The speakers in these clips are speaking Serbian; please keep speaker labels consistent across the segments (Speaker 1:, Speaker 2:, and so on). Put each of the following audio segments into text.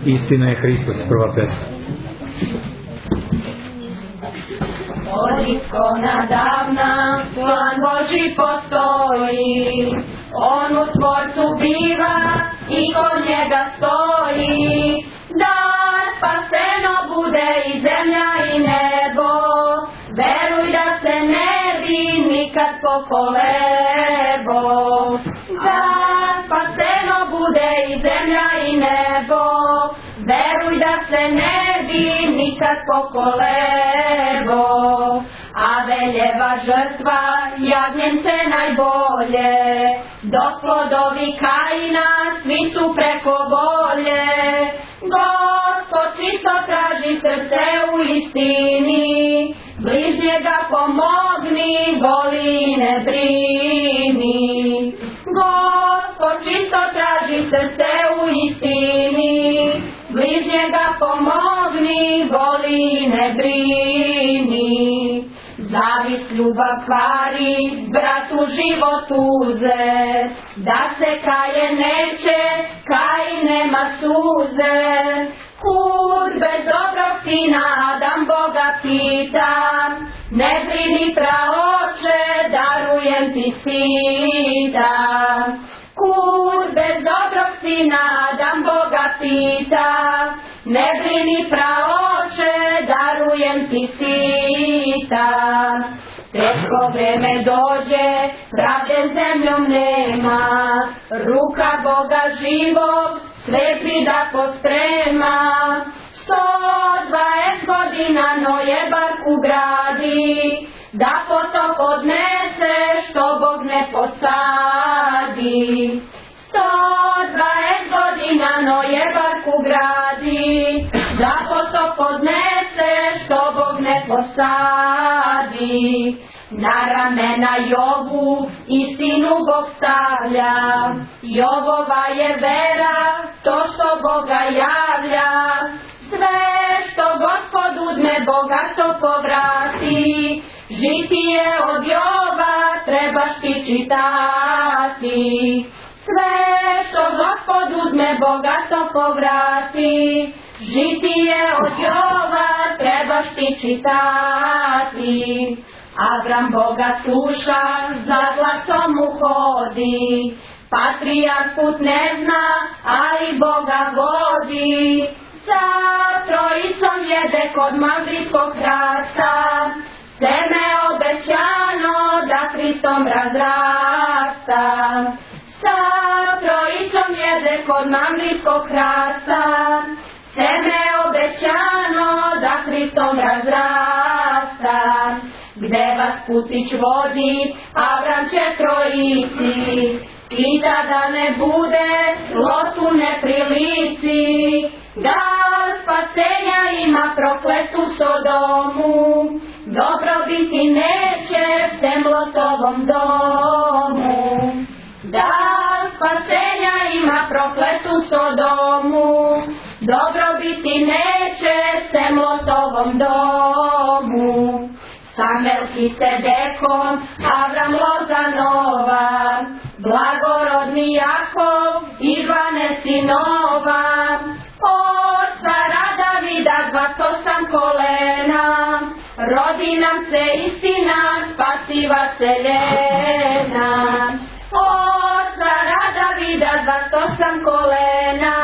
Speaker 1: Istina je Hristos, prva pesma.
Speaker 2: Od iskona davna plan Božji postoji, on u tvorcu biva i kod njega stoji, da spaseno bude i zemlja i nebo, veruj da se ne bi nikad pokolebo. Da spaseno bude i zemlja i nebo, veruj da se ne bi nikad pokolebo. Abeljeva žrtva jagnjence najbolje, dok plodovi Kaina svi su preko volje. Gospod čisto traži srce u istini, bližnjega pomogni, voli ne brini. Gospod čisto traži srce u istini, bližnjega pomogni, voli ne brini. Zavist ljubav kvari, bratu život uze, da se kaje neće, kaj nema suze. Kud bez dobrog sina Adam Boga pita, ne brini praoče, darujem ti sita. Kud bez dobrog sina Adam Boga pita, ne brini praoče, darujem ti sita. Teško vreme dođe, pravde zemljom nema, ruka Boga živog sve da posprema. 120 godina Noje barku gradi, da potop odnese što Bog ne posadi. 120 godina Noje barku gradi, da potop odnese što Bog ne posadi. Na ramena Jobu istinu Bog stavlja, Jobova je vera to što Boga javlja. Sve što Gospod uzme bogato povrati, žitije od Joba trebaš ti čitati. Sve što Gospod uzme bogato povrati, žitije od Joba trebaš ti čitati. Abram Boga sluša, za glasom mu hodi, patrijarh put ne zna, ali Boga vodi. Sa trojicom jede kod Mamrijskog hrasta, seme obećano da Hristom razrasta. Sa trojicom jede kod Mamrijskog hrasta, seme obećano da Hristom razrasta. Gde vas putić vodi, Abram će trojici, pita da ne bude Lotu neprilici. Da spasenja ima prokletu Sodomu, dobrobiti neće sem Lotovom domu. Da spasenja ima prokletu Sodomu, dobrobiti neće sem Lotovom domu. Sa Melkisedekom Abram Lozanova, blagorodni Jakov i 12 sinova. Od cara Davida 28 kolena, rodi nam se istina, spasiva seljena. Od cara Davida 28 kolena,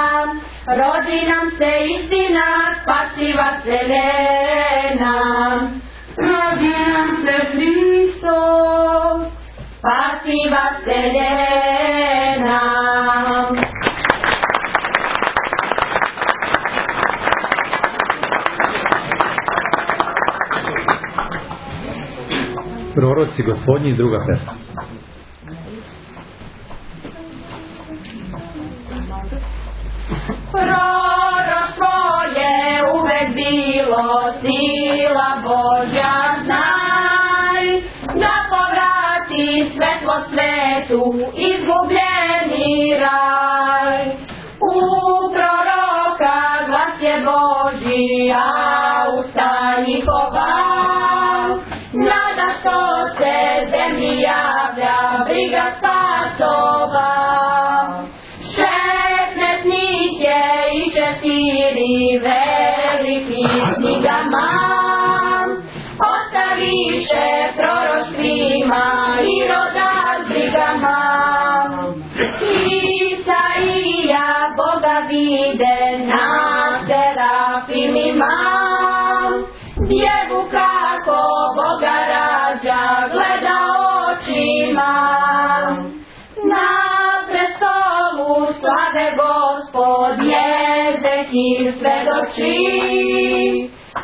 Speaker 2: rodi nam se istina, spasiva seljena. Rodi nam se Hristos, spasiva seljena.
Speaker 1: Proroci Gospodnji, druga pesma.
Speaker 2: Proroštvo je uvek bilo, sila Božja znaj, da povrati svetlo svetu, izgubljeni raj. U proroka glas je Božji, a usta njihova, nada što se zemlja mi javlja briga spasova. 16 njih je i 4 velikih knjiga mam, ostaviše proroštvima i roda s brigama. Isaija Boga vide na serafimima, djevu kako Boga rađa gleda očima. Na prestolu slave Gospod Jezekil svedoči,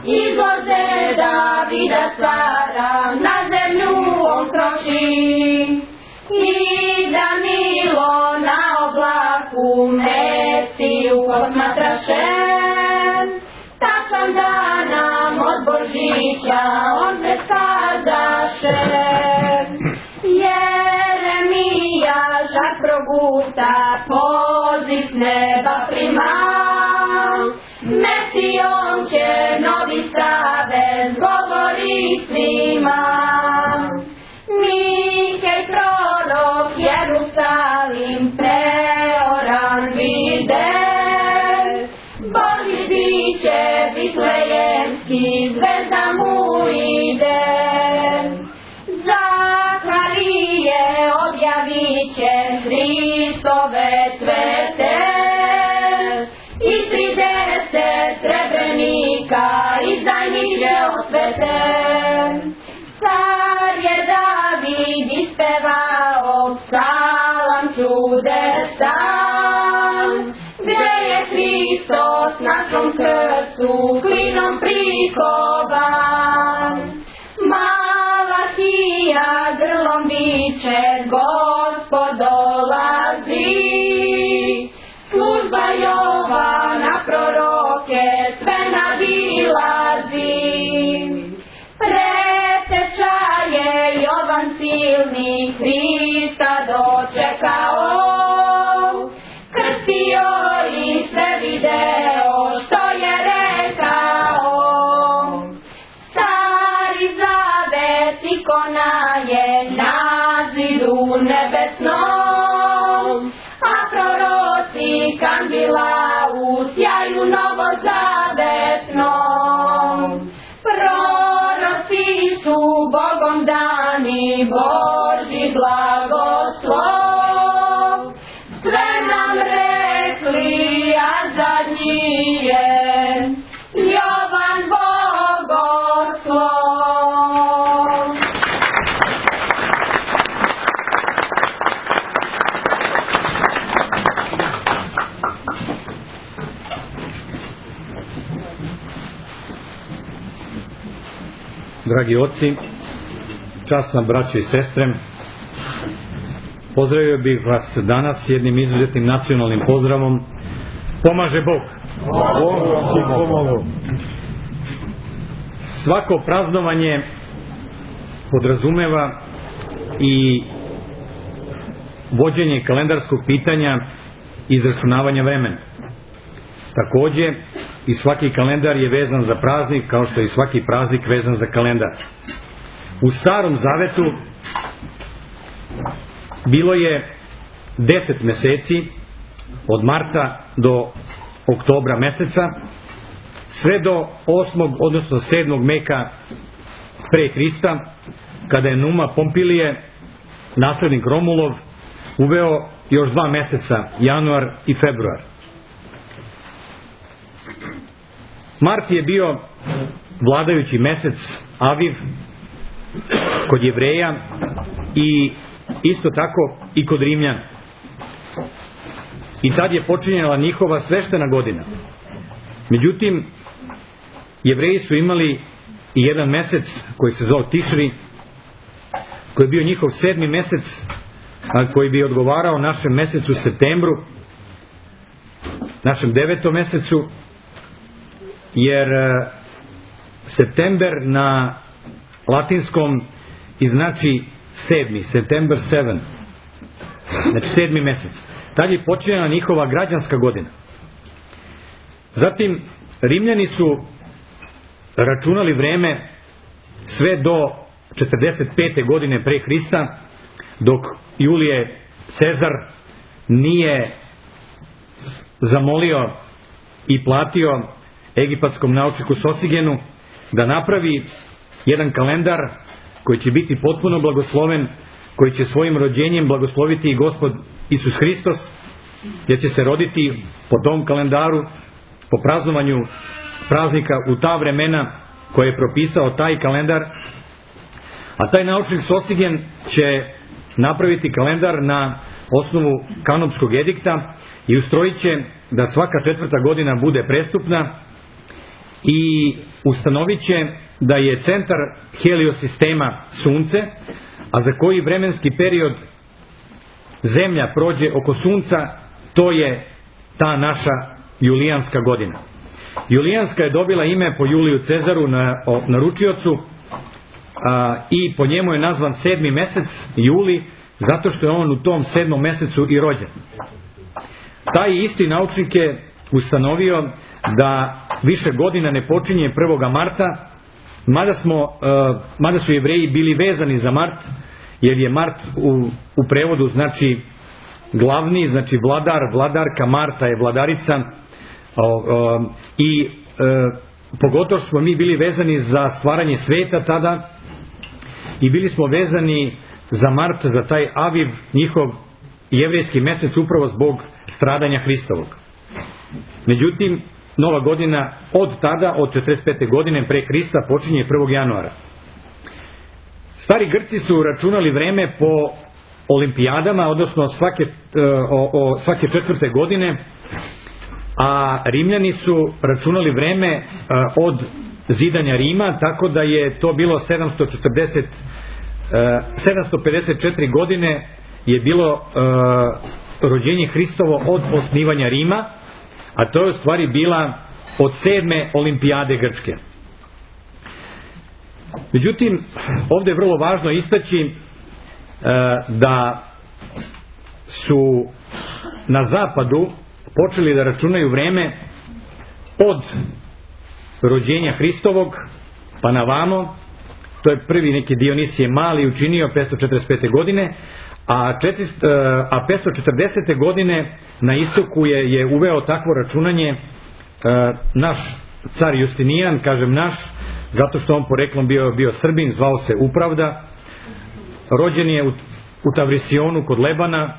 Speaker 2: izvoze Davida cara na zemlju on kroči. I Danilo na oblaku Mesiju posmatraše, tačan dan nam od Božića on preskazaše. Jeremija žar proguta, poziv s neba prima, Mesijom će novi savez govori svima. Mihej prorok Jerusalim preoran vide, Boži biće Vitlejemski, zvezda mu ide. Zaharije objavit će Hristove cvete, i 30 srebrenika izdajničke osvete. Car je David ispevao psalam čudesan, gdje je Hristos na svom krstu klinom prikovan. Malahija grlom viče, Gospod dolazi, služba Jovana proroke sve nadilazi. Pretečaje Jovan silni Hrista dočekao, krstio i sve video što je rekao. Stari zavet ikona je na zidu nebesnom, a proroci kandila u sjaju novozavetnom. Proroci su Bogom dani, Božji blagoslov, sve nam rekli, a zadnji je Jovan Bogoslov.
Speaker 1: Dragi oci, časna braćo i sestre, pozdravio bih vas danas jednim izuzetnim nacionalnim pozdravom. Pomaže Bog! Svako praznovanje podrazumeva i vođenje kalendarskog pitanja i izračunavanja vremena. Takođe, i svaki kalendar je vezan za praznik, kao što je i svaki praznik vezan za kalendar. U Starom Zavetu bilo je 10 meseci, od marta do oktobra meseca, sve do 8. odnosno 7. veka pre Hrista, kada je Numa Pompilije, naslednik Romulov, uveo još 2 meseca, januar i februar. Mart je bio vladajući mesec, Aviv, kod Jevreja i isto tako i kod Rimljana. I tad je počinjala njihova sveštena godina. Međutim, Jevreji su imali i jedan mesec koji se zvao Tišri, koji je bio njihov 7. mesec, a koji bi odgovarao našem mesecu septembru, našem 9. mesecu, jer september na latinskom i znači 7. September 7. Znači 7. mesec. Tad je počinjena njihova građanska godina. Zatim, Rimljani su računali vreme sve do 45. godine pre Hrista, dok Julije Cezar nije zamolio i platio egipatskom naučniku Sosigenu da napravi jedan kalendar koji će biti potpuno blagosloven, koji će svojim rođenjem blagosloviti i Gospod Isus Hristos, jer će se roditi po tom kalendaru, po praznovanju praznika u ta vremena koje je propisao taj kalendar. A taj naučnik Sosigen će napraviti kalendar na osnovu kanonskog edikta i ustrojit će da svaka 4. godina bude prestupna i ustanovit će da je centar heliosistema Sunce, a za koji vremenski period Zemlja prođe oko Sunca, to je ta naša julijanska godina. Julijanska je dobila ime po Juliju Cezaru, naručiocu, i po njemu je nazvan 7. mesec, juli, zato što je on u tom 7. mesecu i rođen. Taj isti naučnik je ustanovio da više godina ne počinje 1. marta, mada su Jevreji bili vezani za Mart, jer je Mart u prevodu znači glavni, znači vladar, vladarka, Marta je vladarica, i pogotovo smo mi bili vezani za stvaranje sveta tada i bili smo vezani za Mart, za taj Aviv, njihov jevrejski mesec, upravo zbog stradanja Hristovog. Međutim, nova godina od tada, od 45. godine pre Hrista, počinje 1. januara. Stari Grci su računali vreme po olimpijadama, odnosno svake 4. godine, a Rimljani su računali vreme od zidanja Rima, tako da je to bilo 754 godine je bilo rođenje Hristovo od osnivanja Rima, a to je u stvari bila od 7. olimpijade Grčke. Međutim, ovdje je vrlo važno istaći da su na zapadu počeli da računaju vreme od rođenja Hristovog pa na vamo. To je prvi neki Dionisije Mali učinio 545. godine, a 540. godine na istoku je uveo takvo računanje naš car Justinijan, kažem naš, zato što on poreklom bio Srbin, zvao se Upravda, rođen je u Tavrisionu kod Lebana,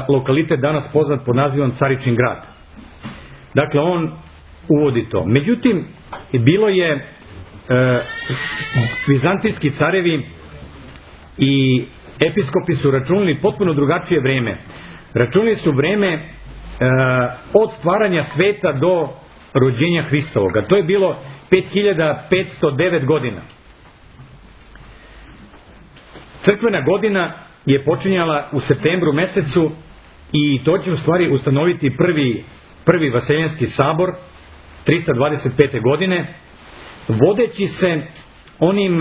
Speaker 1: lokalitet danas poznat pod nazivom Caričin grad. Dakle, on uvodi to. Međutim, bilo je vizantijski carevi i episkopi su računali potpuno drugačije vreme. Računali su vreme od stvaranja sveta do rođenja Hristovoga. To je bilo 5509 godina. Crkvena godina je počinjala u septembru mesecu i to će u stvari ustanoviti prvi Vaseljenski sabor 325. godine, vodeći se onim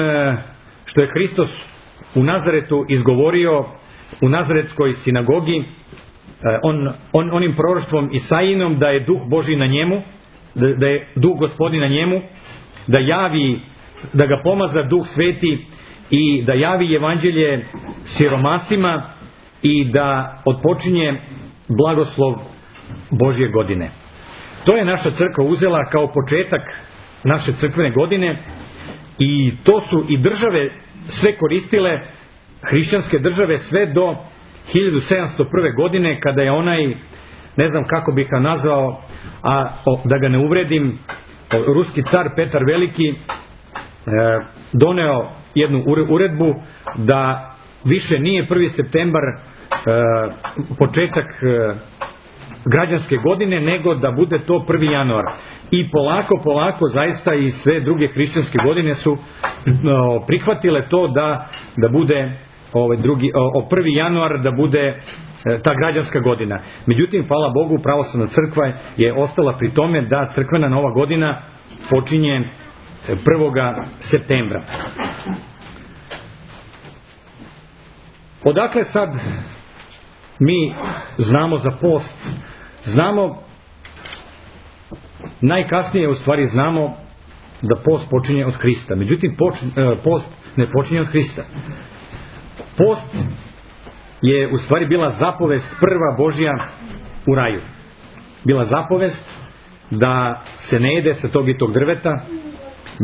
Speaker 1: što je Hristos u Nazaretu izgovorio u Nazaretskoj sinagogi, onim proroštvom Isaijinom da je duh Božji na njemu, da je duh Gospodin na njemu, da ga pomaza duh sveti i da javi evanđelje siromasima i da otpočinje blagoslov Božje godine. To je naša crkva uzela kao početak naše crkvene godine i to su i države sve koristile, hrišćanske države, sve do 1701. godine kada je onaj, ne znam kako bih ga nazvao, a da ga ne uvredim, ruski car Petar Veliki doneo jednu uredbu da više nije 1. septembar početak građanske godine, nego da bude to 1. januar. I polako zaista i sve druge hrišćanske godine su prihvatile to da bude 1. januar da bude ta građanska godina. Međutim, hvala Bogu, pravoslavna crkva je ostala pri tome da crkvena nova godina počinje 1. septembra. Odakle sad mi znamo za post? Znamo, najkasnije u stvari znamo da post počinje od Hrista. Međutim, post ne počinje od Hrista. Post je u stvari bila zapovest prva Božja u raju. Bila zapovest da se ne jede sa tog i tog drveta.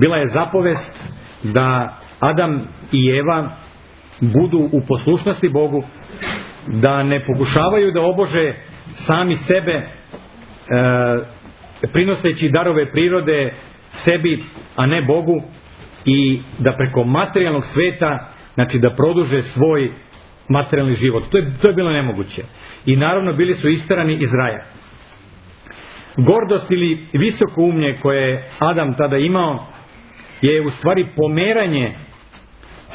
Speaker 1: Bila je zapovest da Adam i Eva budu u poslušnosti Bogu, da ne pokušavaju da obože sami sebe prinoseći darove prirode sebi, a ne Bogu, i da preko materijalnog sveta, znači da produže svoj materijalni život. To je bilo nemoguće. I naravno bili su isterani iz raja. Gordost ili visoko umlje koje je Adam tada imao je u stvari pomeranje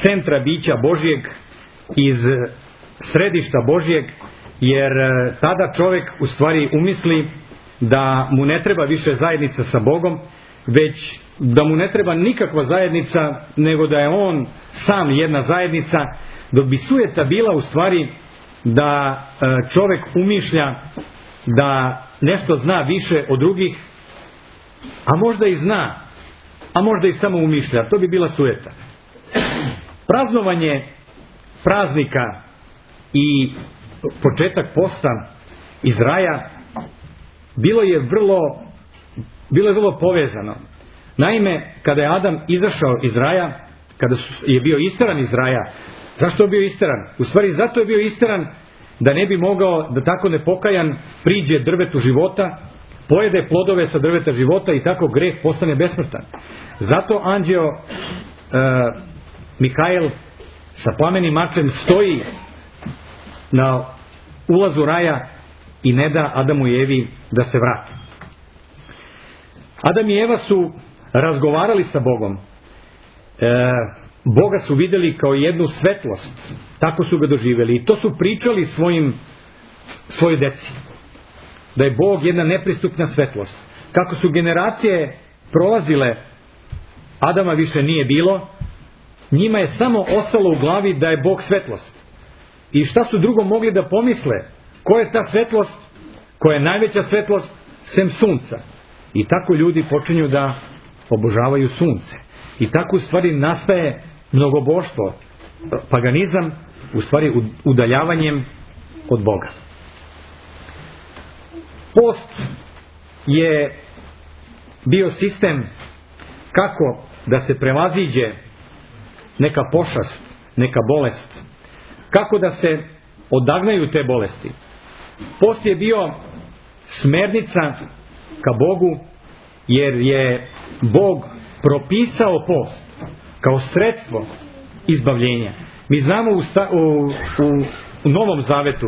Speaker 1: centra bića Božjeg iz središta Božjeg, jer tada čovjek u stvari umisli da mu ne treba više zajednica sa Bogom, već da mu ne treba nikakva zajednica, nego da je on sam jedna zajednica, dok bi sujeta bila u stvari da čovjek umišlja da nešto zna više od drugih, a možda i zna, a možda i samo umišlja. To bi bila sujeta. Praznovanje praznika i početak posta iz raja bilo je vrlo povezano. Naime, kada je Adam izašao iz raja, kada je bio isteran iz raja, zašto je bio isteran? U stvari zato je bio isteran da ne bi mogao da tako nepokajan priđe drvetu života, pojede plodove sa drveta života i tako greh postane besmrtan. Zato anđeo Mikael sa plamenim mačem stoji na ulazu raja i ne da Adamu i Evi da se vrate. Adam i Eva su razgovarali sa Bogom. Boga su vidjeli kao jednu svetlost. Tako su ga doživjeli. I to su pričali svojoj deci. Da je Bog jedna nepristupna svetlost. Kako su generacije prolazile, Adama više nije bilo, njima je samo ostalo u glavi da je Bog svetlost. I šta su drugo mogli da pomisle? Ko je ta svetlost? Koja je najveća svetlost sem sunca? I tako ljudi počinju da obožavaju sunce. I tako u stvari nastaje mnogoboštvo, paganizam, u stvari udaljavanjem od Boga. Post je bio sistem kako da se prevaziđe neka pošast, neka bolest, kako da se odagnaju te bolesti. Post je bio smernica ka Bogu, jer je Bog propisao post kao sredstvo izbavljenja. Mi znamo u Novom Zavetu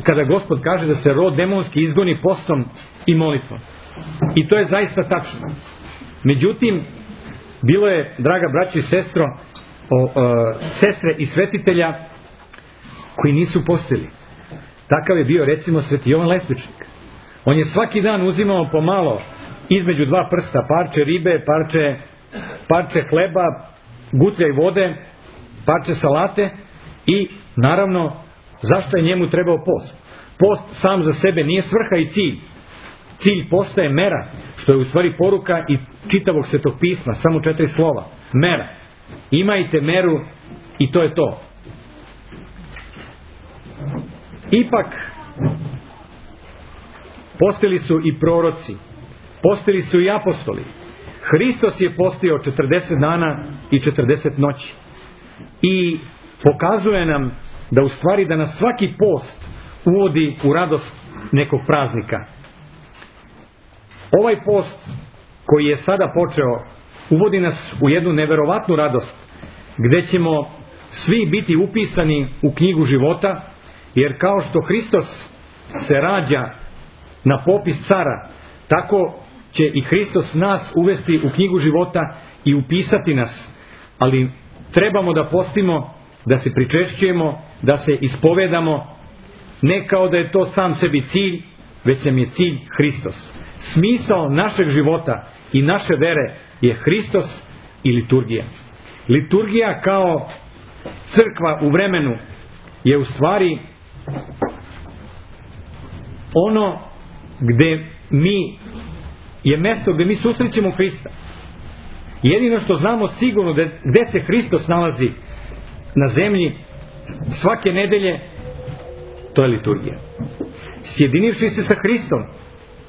Speaker 1: kada Gospod kaže da se rod demonski izgoni postom i molitvom. I to je zaista tačno. Međutim, bilo je, draga braćo i sestre i svetitelja koji nisu postili. Takav je bio recimo Sveti Jovan Lesničnik. On je svaki dan uzimao pomalo između dva prsta parče ribe, parče hleba, gutljaj vode, parče salate i naravno zašto je njemu trebao post? Post sam za sebe nije svrha i cilj. Cilj posta je mera, što je u stvari poruka i čitavog Svetog pisma, samo 4 slova. Mera. Imajte meru i to je to. Ipak postili su i proroci, postili su i apostoli. Hristos je postio 40 dana i 40 noći. I pokazuje nam da u stvari da nas svaki post uvodi u radost nekog praznika. Ovaj post koji je sada počeo uvodi nas u jednu neverovatnu radost, gdje ćemo svi biti upisani u knjigu života, jer kao što Hristos se rađa na popis cara, tako će i Hristos nas uvesti u knjigu života i upisati nas. Ali trebamo da postimo, da se pričešćujemo, da se ispovedamo, ne kao da je to sam sebi cilj, već nam je cilj Hristos. Smisao našeg života i naše vere je Hristos i liturgija. Liturgija kao crkva u vremenu je u stvari ono gdje je mjesto gdje mi susrećemo Hrista. Jedino što znamo sigurno gde se Hristos nalazi na zemlji svake nedelje, to je liturgija. Sjedinivši se sa Hristom,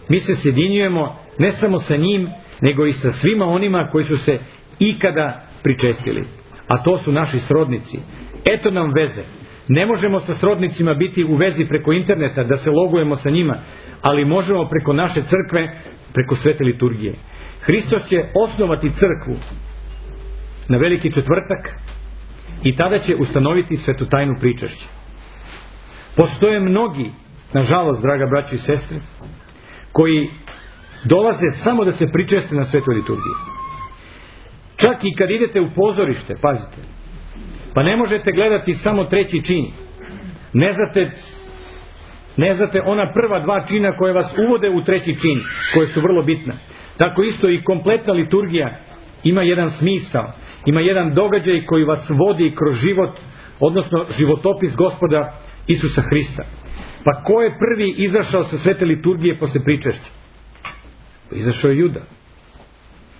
Speaker 1: mi se sjedinjujemo ne samo sa njim, nego i sa svima onima koji su se ikada pričestili. A to su naši srodnici. Eto nam veze. Ne možemo sa srodnicima biti u vezi preko interneta, da se logujemo sa njima, ali možemo preko naše crkve, preko svete liturgije. Hristos će osnovati crkvu na Veliki četvrtak i tada će ustanoviti svetu tajnu pričašća. Postoje mnogi, nažalost, draga braćo i sestre, koji dolaze samo da se pričeste na svetoj liturgiji. Čak i kad idete u pozorište, pazite, pa ne možete gledati samo treći čin. Ne znate ona prva dva čina koje vas uvode u treći čin, koje su vrlo bitna. Tako isto i kompletna liturgija ima jedan smisao, ima jedan događaj koji vas vodi kroz život, odnosno životopis Gospoda Isusa Hrista. Pa ko je prvi izašao sa svete liturgije posle pričešća? Izašao je Juda.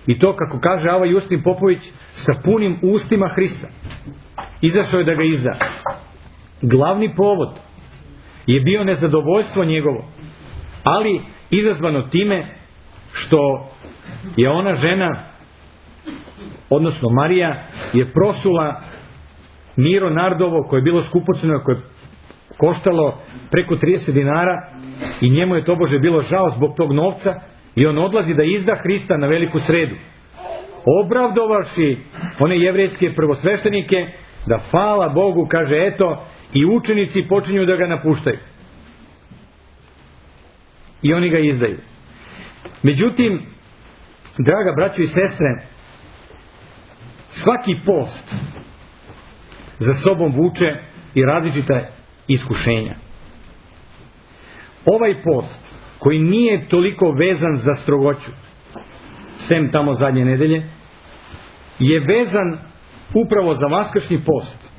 Speaker 1: I to, kako kaže Ava Justin Popović, sa punim ustima Hrista. Izašao je da ga izda. Glavni povod je bio nezadovoljstvo njegovo, ali izazvano time što je ona žena, odnosno Marija, je prosula miro nardovo koje je bilo skupoceno, koje je koštalo preko 30 dinara i njemu je tobože bilo žao zbog tog novca i on odlazi da izda Hrista na veliku sredu. Obravdovavši one jevrejske prvosveštenike da hvala Bogu, kaže, eto, i učenici počinju da ga napuštaju. I oni ga izdaju. Međutim, draga braćo i sestre, svaki post za sobom vuče i različita iskušenja. Ovaj post, koji nije toliko vezan za strogoću, sem tamo zadnje nedelje, je vezan upravo za vaskršnji post.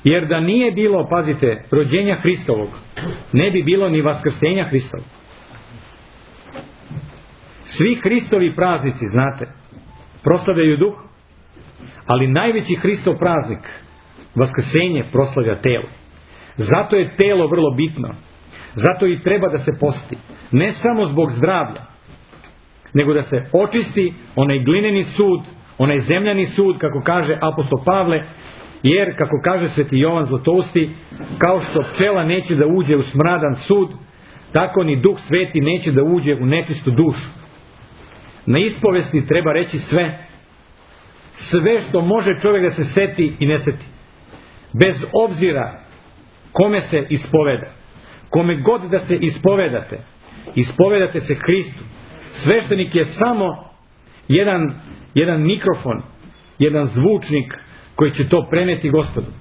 Speaker 1: Jer da nije bilo, pazite, rođenja Hristovog, ne bi bilo ni vaskrsenja Hristovog. Svi Hristovi praznici, znate, proslavljaju duh, ali najveći Hristov praznik, vaskrsenje, proslavlja telo. Zato je telo vrlo bitno. Zato i treba da se posti. Ne samo zbog zdravlja, nego da se očisti onaj glineni sud, onaj zemljani sud, kako kaže apostol Pavle, jer, kako kaže sveti Jovan Zlatousti, kao što pčela neće da uđe u smradan sud, tako ni Duh Sveti neće da uđe u nečistu dušu. Na ispovesti treba reći sve. Sve što može čovjek da se seti i ne seti. Bez obzira kome se ispoveda. Kome god da se ispovedate, ispovedate se Hristu. Sveštenik je samo jedan mikrofon, jedan zvučnik koji će to preneti Gospodu.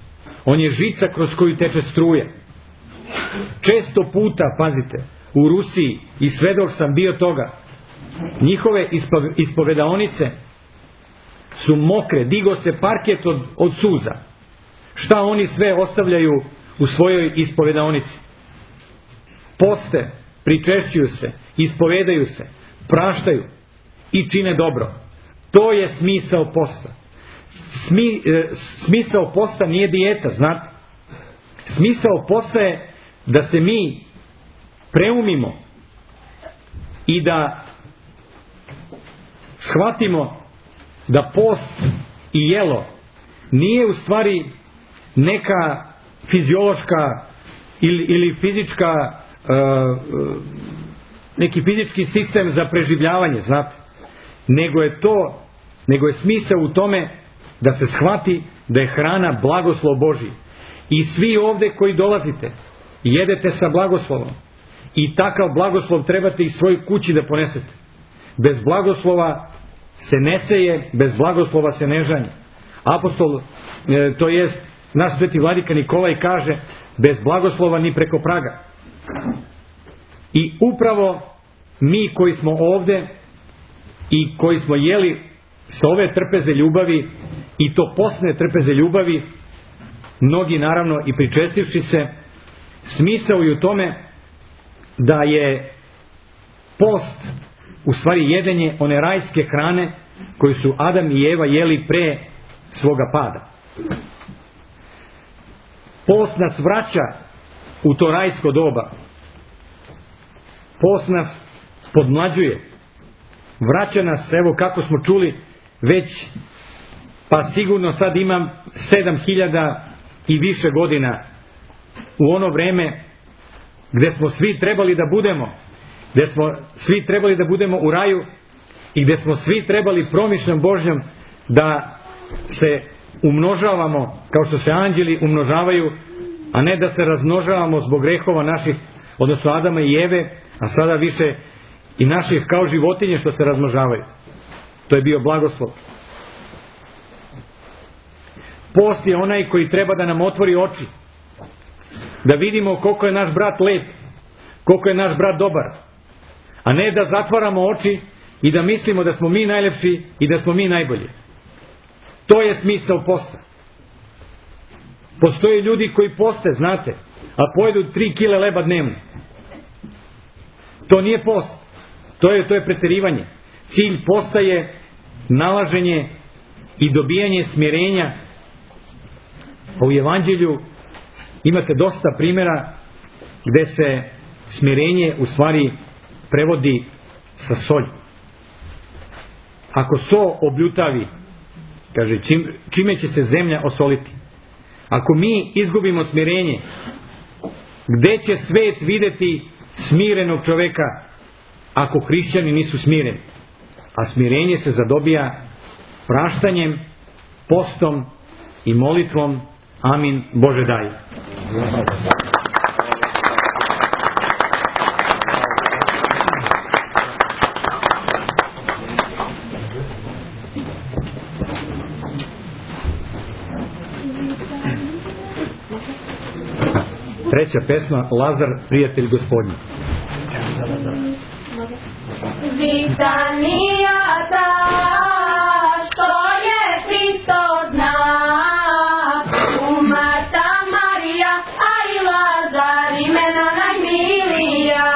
Speaker 1: On je žica kroz koju teče struja. Često puta, pazite, u Rusiji, i svedok sam bio toga, njihove ispovedaonice su mokre, digo se parket od suza. Šta oni sve ostavljaju u svojoj ispovedaonici? Poste, pričešćuju se, ispovedaju se, praštaju i čine dobro. To je smisao posta. Smisao posta nije dijeta, znate. Smisao posta je da se mi preumimo i da shvatimo da post i jelo nije u stvari neka fiziološka ili fizička neki fizički sistem za preživljavanje, znate. Nego je smisao u tome da se shvati da je hrana blagoslov Božji. I svi ovde koji dolazite, jedete sa blagoslovom. I takav blagoslov trebate i svojoj kući da ponesete. Bez blagoslova se ne seje, bez blagoslova se ne žanje. Apostol, to jest naš sveti vladika Nikolaj kaže, bez blagoslova ni preko praga. I upravo mi koji smo ovde i koji smo jeli sa ove trpeze ljubavi, i to postne trpeze ljubavi, mnogi naravno i pričestivši se, smisao je u tome da je post u stvari jedenje one rajske hrane koji su Adam i Eva jeli pre svoga pada. Post nas vraća u to rajsko doba. Post nas podmlađuje. Vraća nas, evo kako smo čuli, već, pa sigurno sad imam 7000 i više godina u ono vreme gdje smo svi trebali da budemo, gdje smo svi trebali da budemo u raju i gdje smo svi trebali promišljom Božjom da se umnožavamo kao što se anđeli umnožavaju, a ne da se razmnožavamo zbog grehova naših, odnosno Adama i Eve, a sada više i naših kao životinje što se razmnožavaju. To je bio blagoslov. Post je onaj koji treba da nam otvori oči, da vidimo koliko je naš brat lep, koliko je naš brat dobar, a ne da zatvaramo oči i da mislimo da smo mi najlepši i da smo mi najbolji. To je smisao posta. Postoje ljudi koji poste, znate, a pojedu 3 kile leba dnevno. To nije post, to je preterivanje. Cilj posta je nalaženje i dobijanje smirenja. U Evanđelju imate dosta primjera gdje se smirenje u stvari prevodi sa solju. Ako so obljutavi, kaže, čime će se zemlja osoliti? Ako mi izgubimo smirenje, gdje će svet vidjeti smirenog čovjeka ako hrišćani nisu smireni? A smirenje se zadobija praštanjem, postom i molitvom. Amin. Bože daj. Treća pesma, Lazar, prijatelj Gospodnji.
Speaker 2: Vitanija ta, što je Hristo zna, u Marta, Marija, a i Lazar, imena najmilija.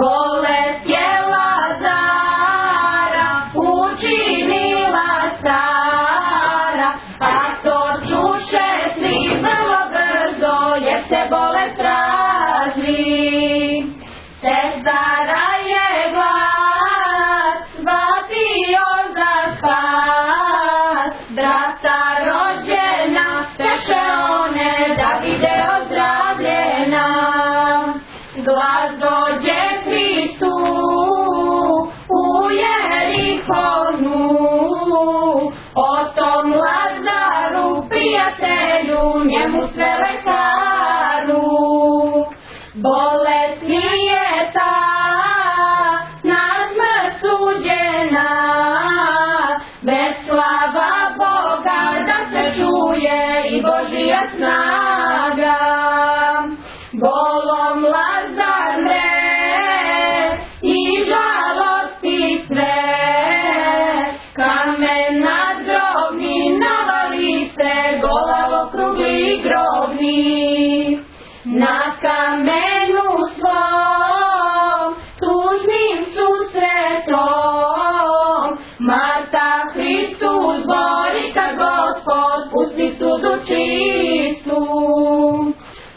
Speaker 2: Bolest je Lazara učinila stara, a to čuše svi vrlo brzo, jer se bolest razvi. Sestara je glas vapio za spas, brata rođena, teše one da vide ozdravljena. Glas dođe Hristu u Jerihonu, o tom Lazaru, prijatelju, njemu sve lekaru. Bolesni je ta, na smrt suđena, već slava Boga da se čuje i Božja snaga. Bolom Lazar mre i žalosti sve, kamen nadgrobni navali se, gola okrugli grobni. Na kamenu svom, tužnim susretom, Marta Hristu zbori kad Gospod pusti suzu čistu.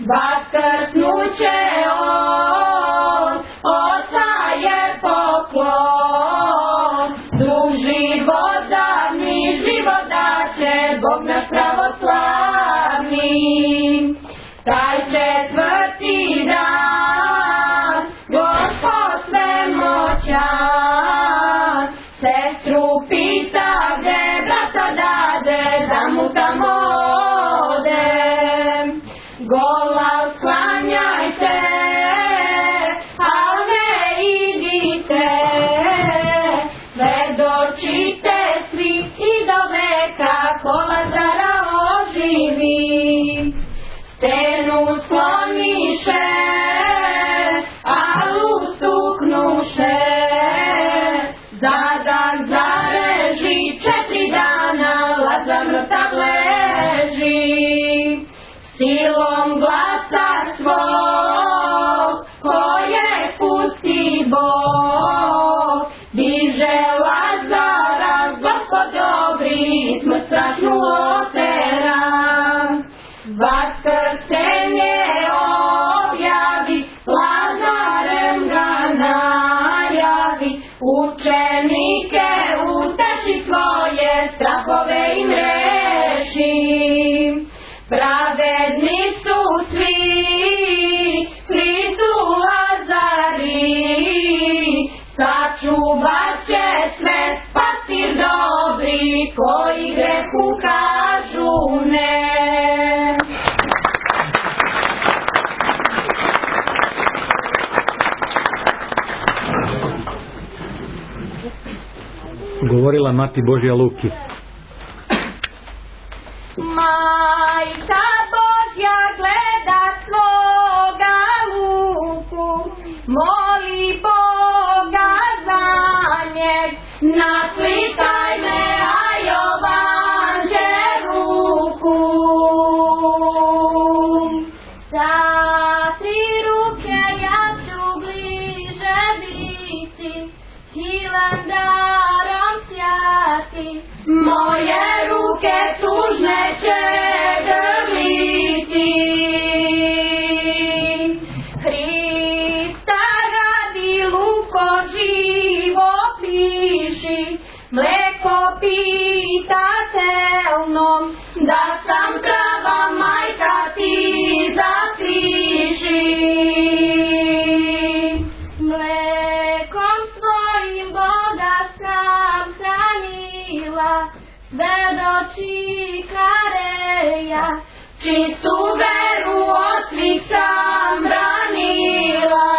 Speaker 2: Vaskrsnuće on, oca je poklon, duh životavni, životače, Bog naš pravoslavni. Taj četvrti dan, Gospod svemoćan, sestru pita gde brata dade, da mu tamo ode. Gola sklanjajte, al ne idite, svedočite svi i do veka ko Lazara oživi. Stenu skloniše, al ustuknuše, za dan zareži, 4 dana Lazar mrtav leži. Silom glasa svog, koje pusti Bog, diže Lazar Bedni su svi, Hristu Lazari, sačuvat će svet pastir dobri, koji grehu kažu ne.
Speaker 1: Govorila Mati Božja Luki.
Speaker 2: Majka Božja gleda svoga Luku, moli Boga za njeg, naslikaj me, a Jovanče ruku. Sa 3 ruke ja ću bliže biti, Hilandarom sjati, moje ruke tužne će grliti. Hrista radi luko živo piši, mleko pitatelnom, da sam prava majka ti zapiši. Mlekom svojim Boga sam hranila, svedoči Kareja, čistu veru od svih sam branila.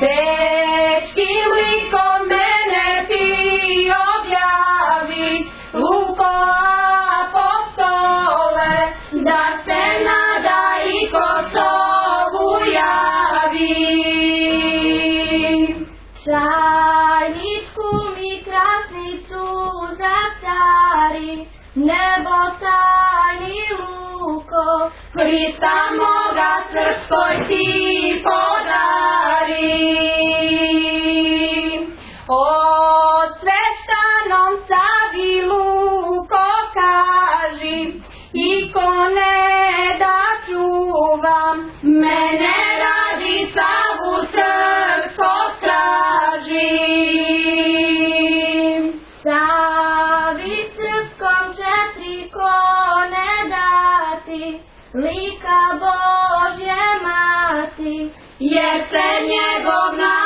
Speaker 2: Teškim likom mene ti objavi, Luko apostole, da se nada i Kosovu javi. Čajničku mi krasnicu za cari, nebo tani Luko, Hrista moga srpskoj ti podari. O sveštanom cavi Luko kaži, ikone da čuvam, mene radi slavu srpskog traži. Savi srpskom 4 kone dati, lika Božje mati, jer se njegov narod